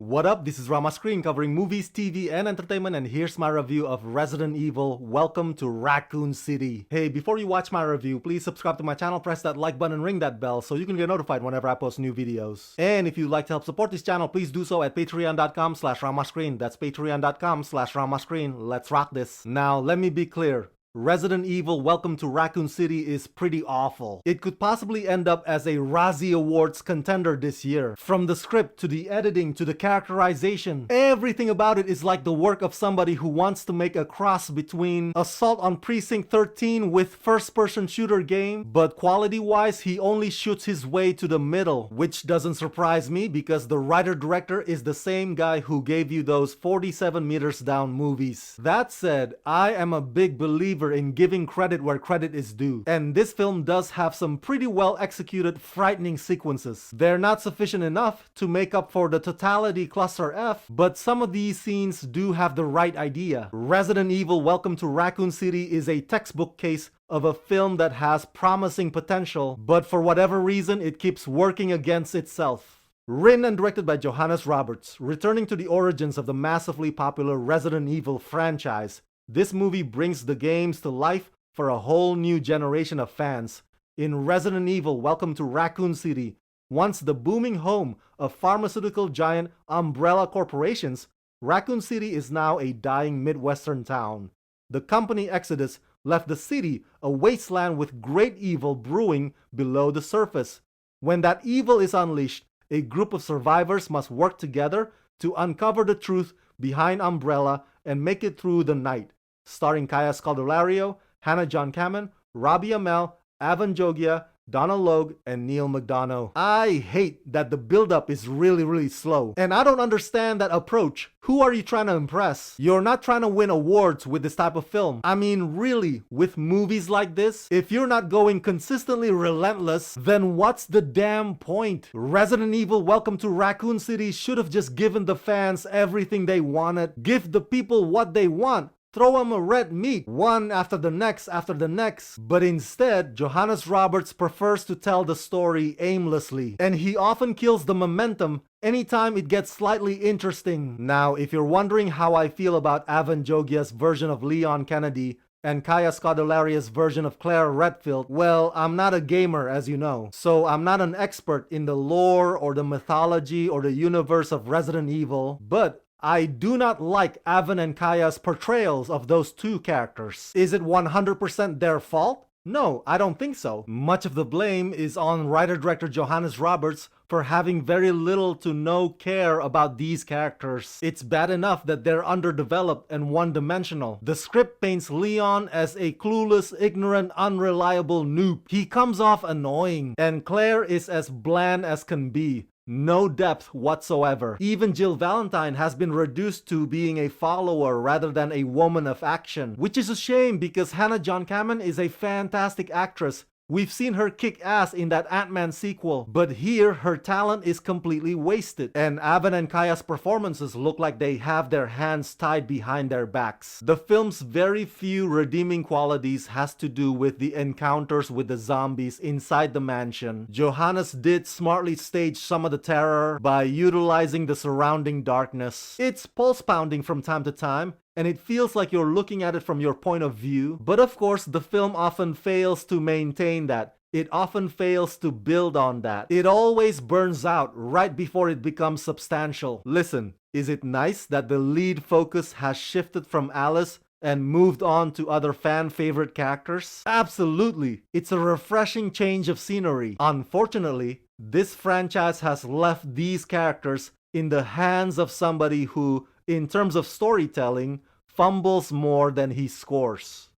What up, this is Rama Screen covering movies, TV, and entertainment, and here's my review of Resident Evil. Welcome to Raccoon City. Hey, before you watch my review, please subscribe to my channel, press that like button, and ring that bell so you can get notified whenever I post new videos. And if you'd like to help support this channel, please do so at patreon.com/ramascreen. That's patreon.com/ramascreen. Let's rock this. Now, let me be clear. Resident Evil Welcome to Raccoon City is pretty awful. It could possibly end up as a Razzie Awards contender this year. From the script to the editing to the characterization, everything about it is like the work of somebody who wants to make a cross between Assault on Precinct 13 with first-person shooter game, but quality-wise he only shoots his way to the middle, which doesn't surprise me because the writer-director is the same guy who gave you those 47 Meters Down movies. That said, I am a big believer in giving credit where credit is due, and this film does have some pretty well executed frightening sequences. They're not sufficient enough to make up for the totality cluster F, but some of these scenes do have the right idea. Resident Evil Welcome to Raccoon City is a textbook case of a film that has promising potential, but for whatever reason it keeps working against itself. Written and directed by Johannes Roberts, returning to the origins of the massively popular Resident Evil franchise, this movie brings the games to life for a whole new generation of fans. In Resident Evil Welcome to Raccoon City, once the booming home of pharmaceutical giant Umbrella Corporations, Raccoon City is now a dying Midwestern town. The company exodus left the city a wasteland with great evil brewing below the surface. When that evil is unleashed, a group of survivors must work together to uncover the truth behind Umbrella and make it through the night. Starring Kaya Scodelario, Hannah John Kamen, Robbie Amell, Avan Jogia, Donna Logue, and Neil McDonough. I hate that the build-up is really slow, and I don't understand that approach. Who are you trying to impress? You're not trying to win awards with this type of film. I mean, really, with movies like this, if you're not going consistently relentless, then what's the damn point? Resident Evil Welcome to Raccoon City should have just given the fans everything they wanted. Give the people what they want. Throw them a red meat, one after the next. But instead, Johannes Roberts prefers to tell the story aimlessly, and he often kills the momentum anytime it gets slightly interesting. Now, if you're wondering how I feel about Avan Jogia's version of Leon Kennedy and Kaya Scodelaria's version of Claire Redfield, well, I'm not a gamer, as you know, so I'm not an expert in the lore or the mythology or the universe of Resident Evil, but I do not like Avan and Kaya's portrayals of those two characters. Is it 100% their fault? No, I don't think so. Much of the blame is on writer-director Johannes Roberts for having very little to no care about these characters. It's bad enough that they're underdeveloped and one-dimensional. The script paints Leon as a clueless, ignorant, unreliable noob. He comes off annoying, and Claire is as bland as can be. No depth whatsoever. Even Jill Valentine has been reduced to being a follower rather than a woman of action, which is a shame because Hannah John Kamen is a fantastic actress. We've seen her kick ass in that Ant-Man sequel, but here her talent is completely wasted, and Avan and Kaya's performances look like they have their hands tied behind their backs. The film's very few redeeming qualities has to do with the encounters with the zombies inside the mansion. Johannes did smartly stage some of the terror by utilizing the surrounding darkness. It's pulse-pounding from time to time, and it feels like you're looking at it from your point of view. But of course, the film often fails to maintain that. It often fails to build on that. It always burns out right before it becomes substantial. Listen, is it nice that the lead focus has shifted from Alice and moved on to other fan-favorite characters? Absolutely. It's a refreshing change of scenery. Unfortunately, this franchise has left these characters in the hands of somebody who, in terms of storytelling, fumbles more than he scores.